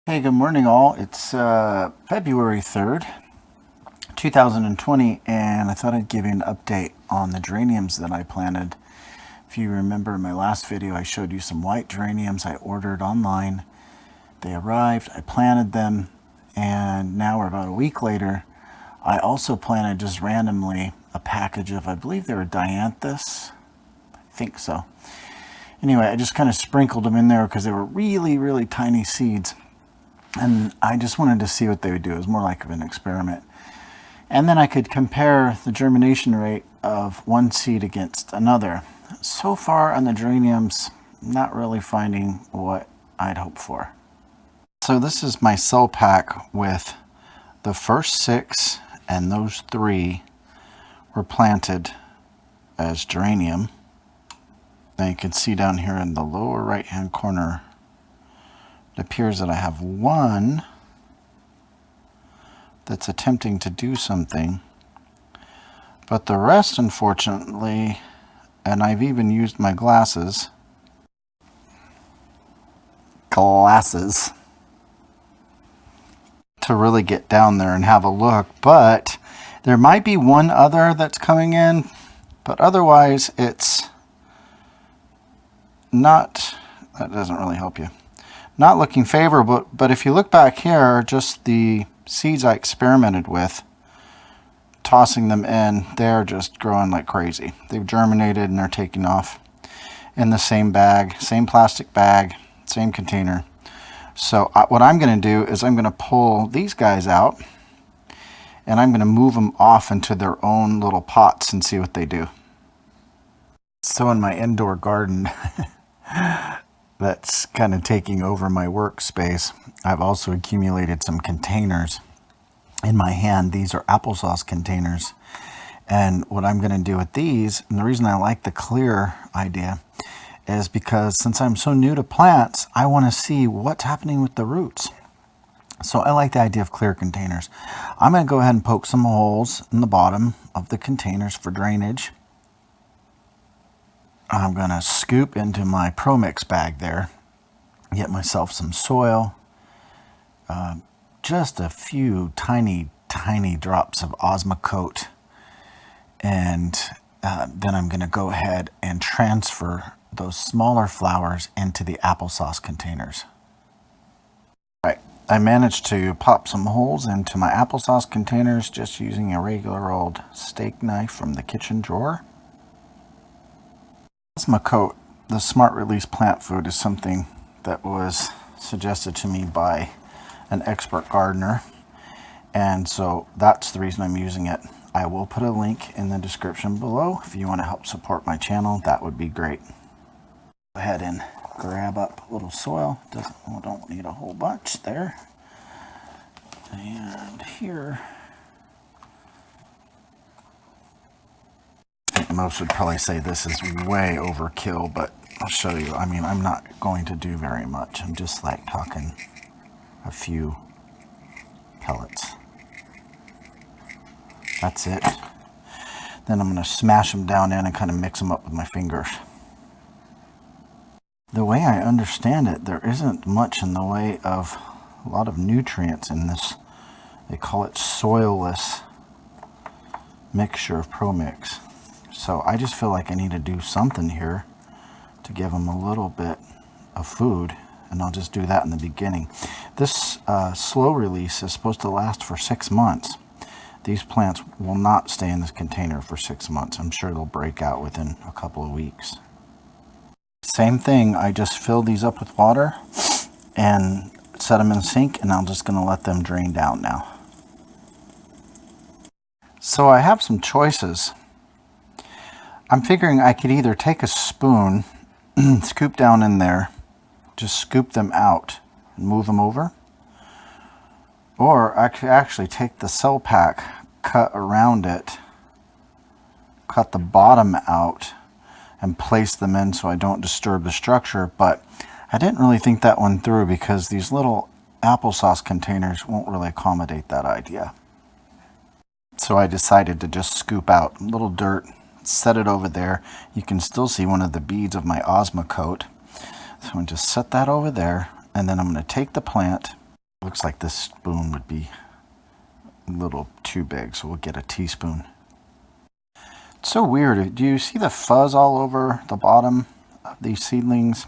Hey, good morning all. It's February 3rd, 2020, and I thought I'd give you an update on the geraniums that I planted. If you remember in my last video, I showed you some white geraniums I ordered online. They arrived, I planted them, and now we're about a week later. I also planted just randomly a package of, I believe they were dianthus. I think so. Anyway, I just kind of sprinkled them in there because they were really, really tiny seeds. And I just wanted to see what they would do. It was more like an experiment. And then I could compare the germination rate of one seed against another. So far on the geraniums, not really finding what I'd hoped for. So this is my cell pack with the first 6, and those 3 were planted as geranium. Now you can see down here in the lower right hand corner, it appears that I have one that's attempting to do something, but the rest, unfortunately, and I've even used my glasses to really get down there and have a look. But there might be one other that's coming in, but otherwise it's not, that doesn't really help you. Not looking favorable, but if you look back here, just the seeds I experimented with, tossing them in, they're just growing like crazy. They've germinated and they're taking off in the same bag, same plastic bag, same container. So what I'm going to do is I'm going to pull these guys out and I'm going to move them off into their own little pots and see what they do. So in my indoor garden, that's kind of taking over my workspace, I've also accumulated some containers in my hand. These are applesauce containers. And what I'm going to do with these, and the reason I like the clear idea, is because since I'm so new to plants, I want to see what's happening with the roots. So I like the idea of clear containers. I'm going to go ahead and poke some holes in the bottom of the containers for drainage. I'm going to scoop into my Pro Mix bag there, get myself some soil, just a few tiny drops of Osmocote, and then I'm going to go ahead and transfer those smaller flowers into the applesauce containers. All right, I managed to pop some holes into my applesauce containers just using a regular old steak knife from the kitchen drawer. Osmocote, the smart release plant food, is something that was suggested to me by an expert gardener, and so that's the reason I'm using it. I will put a link in the description below if you want to help support my channel. That would be great. Go ahead and grab up a little soil. Don't need a whole bunch there. And here, I think most would probably say this is way overkill, but I'll show you. I mean, I'm not going to do very much. I'm just like talking a few pellets. That's it. Then I'm going to smash them down in and kind of mix them up with my fingers. The way I understand it, there isn't much in the way of a lot of nutrients in this. They call it soilless mixture of Pro Mix. So I just feel like I need to do something here to give them a little bit of food, and I'll just do that in the beginning. This slow release is supposed to last for 6 months. These plants will not stay in this container for 6 months. I'm sure they'll break out within a couple of weeks. Same thing, I just fill these up with water and set them in the sink, and I'm just going to let them drain down now. So I have some choices. I'm figuring I could either take a spoon, scoop down in there, just scoop them out and move them over, or I could actually take the cell pack, cut around it, cut the bottom out, and place them in so I don't disturb the structure. But I didn't really think that one through because these little applesauce containers won't really accommodate that idea. So I decided to just scoop out a little dirt, set it over there. You can still see one of the beads of my Osmocote. So I'm just set that over there, and then I'm going to take the plant looks like this spoon would be a little too big, so we'll get a teaspoon. It's so weird. Do you see the fuzz all over the bottom of these seedlings?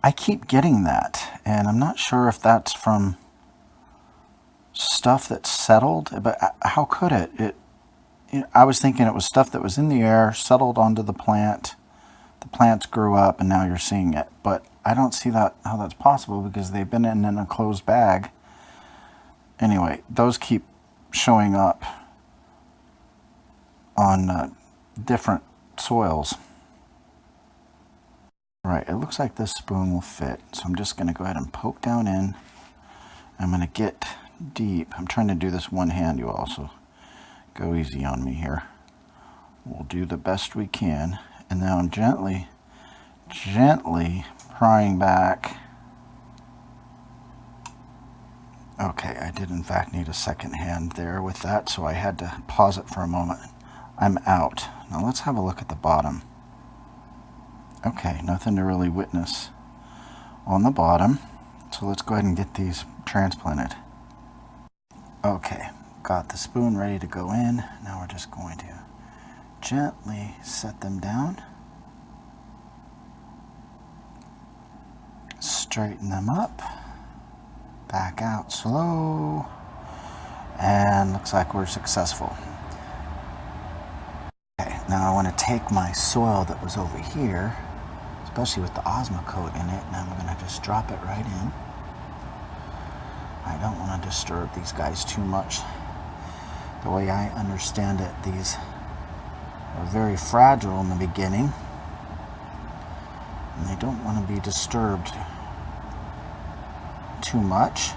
I keep getting that, and I'm not sure if that's from stuff that's settled, but how could it? I was thinking it was stuff that was in the air, settled onto the plant. The plants grew up, and now you're seeing it. But I don't see how that's possible, because they've been in a closed bag. Anyway, those keep showing up on different soils. All right, it looks like this spoon will fit, so I'm just going to go ahead and poke down in. I'm going to get deep. I'm trying to do this one hand, you also. Go easy on me here. We'll do the best we can. And now I'm gently prying back. Okay, I did in fact need a second hand there with that, so I had to pause it for a moment. I'm out. Now let's have a look at the bottom. Okay, nothing to really witness on the bottom. So let's go ahead and get these transplanted. Okay, got the spoon ready to go in. Now we're just going to gently set them down. Straighten them up. Back out slow. And looks like we're successful. Okay, now I want to take my soil that was over here, especially with the Osmocote in it, and I'm going to just drop it right in. I don't want to disturb these guys too much. The way I understand it, these are very fragile in the beginning, and they don't want to be disturbed too much.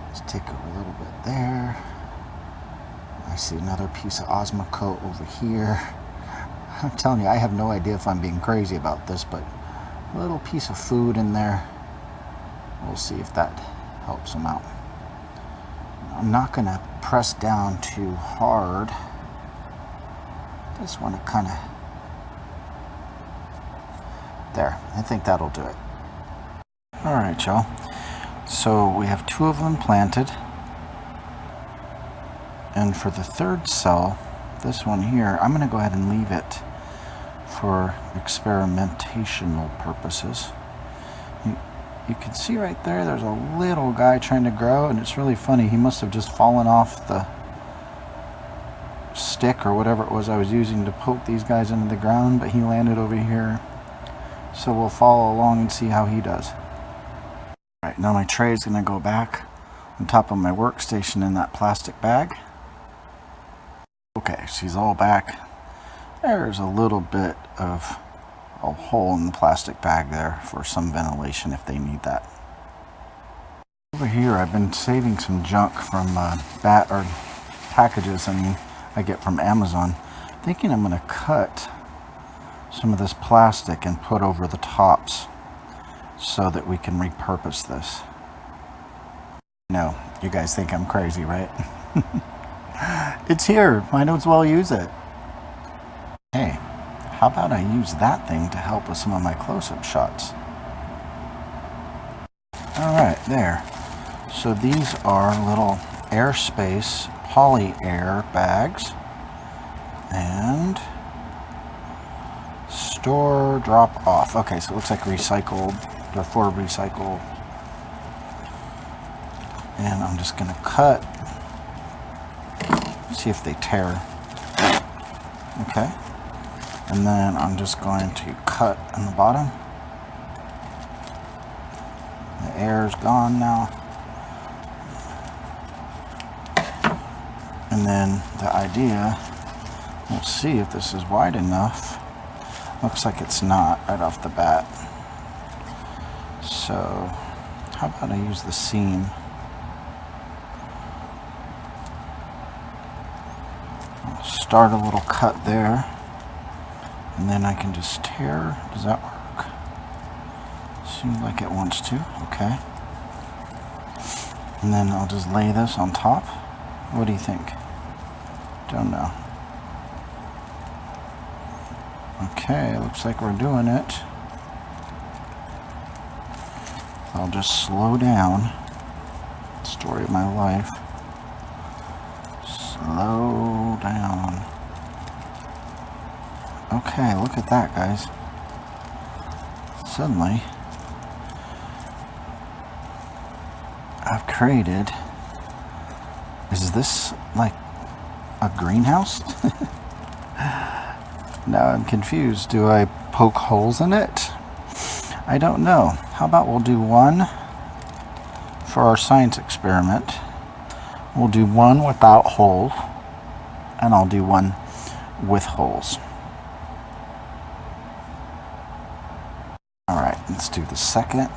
Let's take a little bit there. I see another piece of Osmocote over here. I'm telling you, I have no idea if I'm being crazy about this, but a little piece of food in there. We'll see if that helps them out. I'm not going to press down too hard. Just want to kind of... There, I think that'll do it. Alright, y'all. So we have 2 of them planted. And for the third cell, this one here, I'm going to go ahead and leave it for experimentational purposes. You can see right there, there's a little guy trying to grow, and it's really funny. He must have just fallen off the stick or whatever it was I was using to poke these guys into the ground, but he landed over here. So we'll follow along and see how he does. All right, now my tray is going to go back on top of my workstation in that plastic bag. Okay, she's all back. There's a little bit of a hole in the plastic bag there for some ventilation if they need that. Over here I've been saving some junk from packages I get from Amazon. Thinking I'm going to cut some of this plastic and put over the tops so that we can repurpose this. No, you guys think I'm crazy, right? It's here, might as well use it. Hey, how about I use that thing to help with some of my close-up shots? Alright, there. So these are little airspace poly air bags. And store drop off. Okay, so it looks like recycled. They're for recycle. And I'm just going to cut. See if they tear. Okay. And then I'm just going to cut on the bottom. The air's gone now. And then the idea, we'll see if this is wide enough. Looks like it's not right off the bat. So how about I use the seam? I'll start a little cut there. And then I can just tear. Does that work? Seems like it wants to. Okay. And then I'll just lay this on top. What do you think? Don't know. Okay, looks like we're doing it. I'll just slow down. Story of my life. Slow down. Okay, look at that, guys. Suddenly, I've created, is this like a greenhouse? Now I'm confused. Do I poke holes in it? I don't know. How about we'll do one for our science experiment. We'll do one without holes, and I'll do one with holes. All right, let's do the second.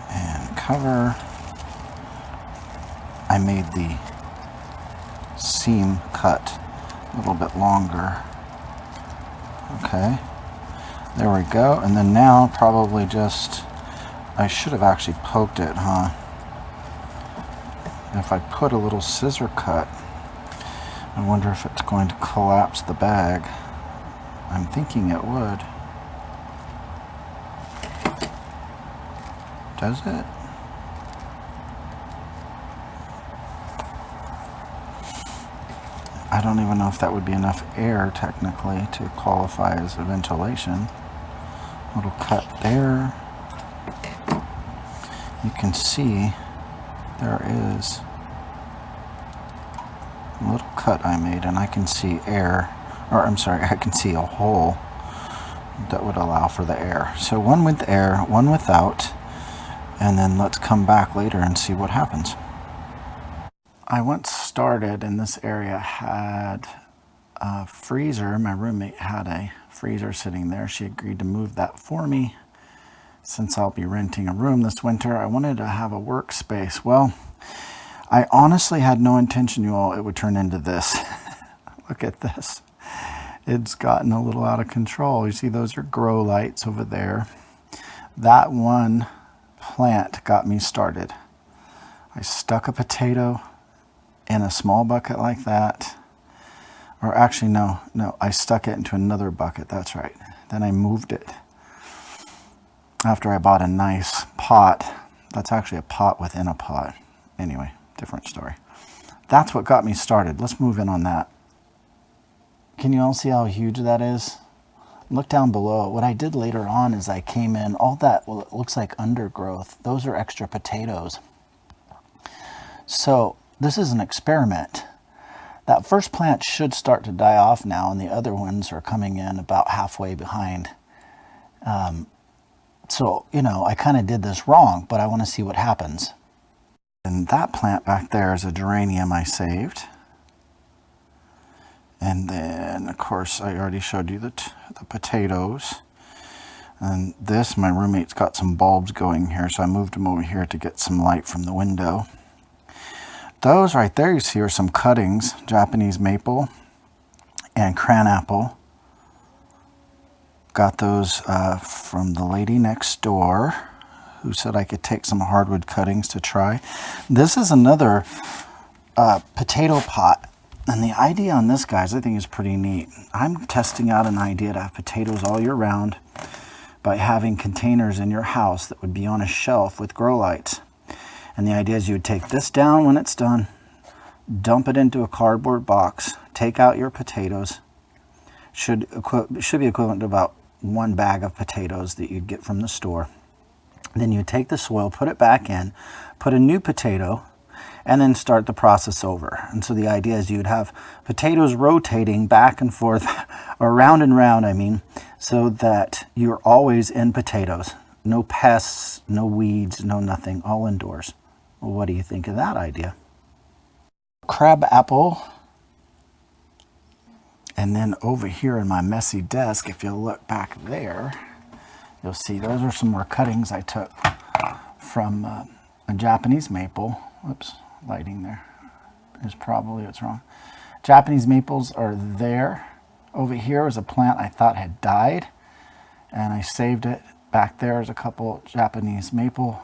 And cover. I made the seam cut a little bit longer. Okay, there we go. And then now probably just, I should have actually poked it, huh? If I put a little scissor cut, I wonder if it's going to collapse the bag. I'm thinking it would. Does it? I don't even know if that would be enough air technically to qualify as a ventilation. Little cut there. You can see there is a little cut I made, and I can see air, or I'm sorry, I can see a hole that would allow for the air. So one with air, one without, and then let's come back later and see what happens. I once started, and this area had a freezer. My roommate had a freezer sitting there. She agreed to move that for me. Since I'll be renting a room this winter, I wanted to have a workspace. Well, I honestly had no intention, you all, it would turn into this. Look at this. It's gotten a little out of control. You see, those are grow lights over there. That one plant got me started. I stuck a potato in a small bucket like that. Or actually, no, I stuck it into another bucket. That's right. Then I moved it. After I bought a nice pot. That's actually a pot within a pot. Anyway, different story. That's what got me started. Let's move in on that. Can you all see how huge that is? Look down below. What I did later on is I came in, all that, well, it looks like undergrowth. Those are extra potatoes. So this is an experiment. That first plant should start to die off now, and the other ones are coming in about halfway behind. So, you know, I kind of did this wrong, but I want to see what happens. And that plant back there is a geranium I saved. And then, of course, I already showed you the potatoes. And this, my roommate's got some bulbs going here, so I moved them over here to get some light from the window. Those right there you see are some cuttings, Japanese maple and cranapple. Got those from the lady next door who said I could take some hardwood cuttings to try. This is another potato pot. And the idea on this, guys, I think is pretty neat. I'm testing out an idea to have potatoes all year round by having containers in your house that would be on a shelf with grow lights. And the idea is you would take this down when it's done, dump it into a cardboard box, take out your potatoes. Should be equivalent to about 1 bag of potatoes that you'd get from the store. Then you take the soil, put it back in, put a new potato, and then start the process over. And so the idea is you'd have potatoes rotating back and forth, or round and round, I mean, so that you're always in potatoes. No pests, no weeds, no nothing, all indoors. Well, what do you think of that idea? Crab apple. And then over here in my messy desk, if you'll look back there, you'll see those are some more cuttings I took from a Japanese maple. Whoops, lighting there is probably what's wrong. Japanese maples are there. Over here is a plant I thought had died, and I saved it. Back there is a couple Japanese maple.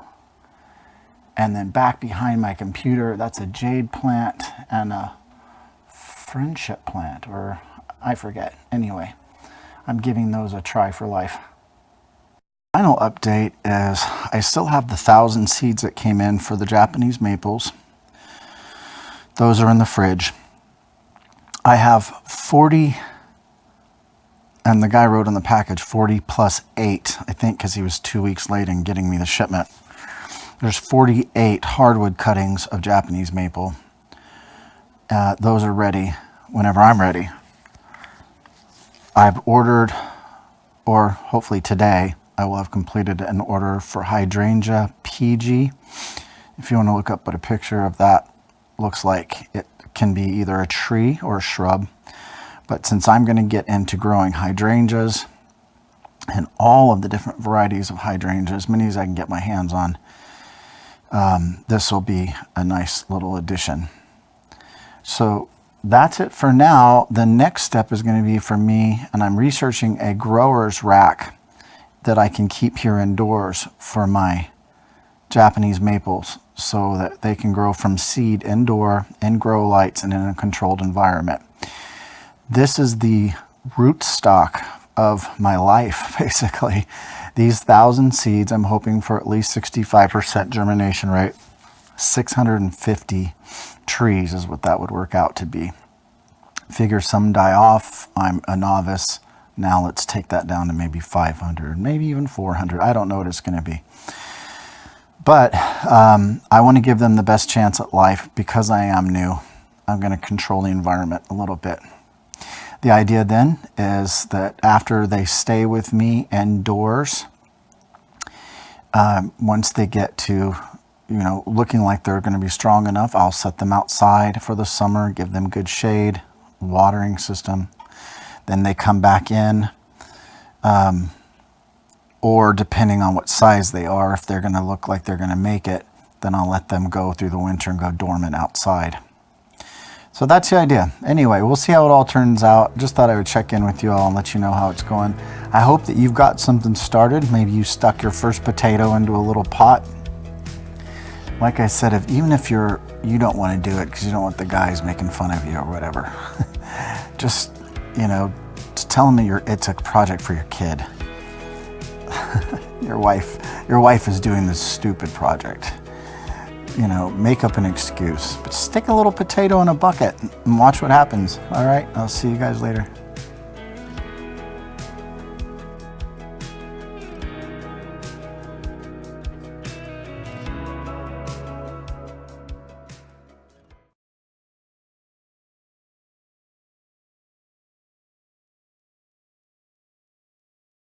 And then back behind my computer, that's a jade plant and a friendship plant, or I forget. Anyway, I'm giving those a try for life. Final update is I still have the 1,000 seeds that came in for the Japanese maples. Those are in the fridge. I have 40, and the guy wrote on the package 40 plus 8, I think, because he was 2 weeks late in getting me the shipment. There's 48 hardwood cuttings of Japanese maple. Those are ready whenever I'm ready. I've ordered, or hopefully today, I will have completed an order for hydrangea PG. If you want to look up what a picture of that looks like, it can be either a tree or a shrub. But since I'm going to get into growing hydrangeas and all of the different varieties of hydrangeas, as many as I can get my hands on, this will be a nice little addition. So that's it for now. The next step is going to be for me, and I'm researching a grower's rack that I can keep here indoors for my Japanese maples so that they can grow from seed indoor in grow lights and in a controlled environment. This is the root stock of my life, basically. These 1,000 seeds, I'm hoping for at least 65% germination rate. 650 trees is what that would work out to be. Figure some die off. I'm a novice. Now let's take that down to maybe 500, maybe even 400. I don't know what it's going to be. But I want to give them the best chance at life because I am new. I'm going to control the environment a little bit. The idea then is that after they stay with me indoors, once they get to, looking like they're going to be strong enough, I'll set them outside for the summer, give them good shade, watering system. Then they come back in, or depending on what size they are, if they're going to look like they're going to make it, then I'll let them go through the winter and go dormant outside. So that's the idea. Anyway, we'll see how it all turns out. Just thought I would check in with you all and let you know how it's going. I hope that you've got something started. Maybe you stuck your first potato into a little pot. Like I said, even if you don't want to do it because you don't want the guys making fun of you or whatever, just tell them it's a project for your kid. Your wife is doing this stupid project. Make up an excuse, but stick a little potato in a bucket and watch what happens. All right, I'll see you guys later.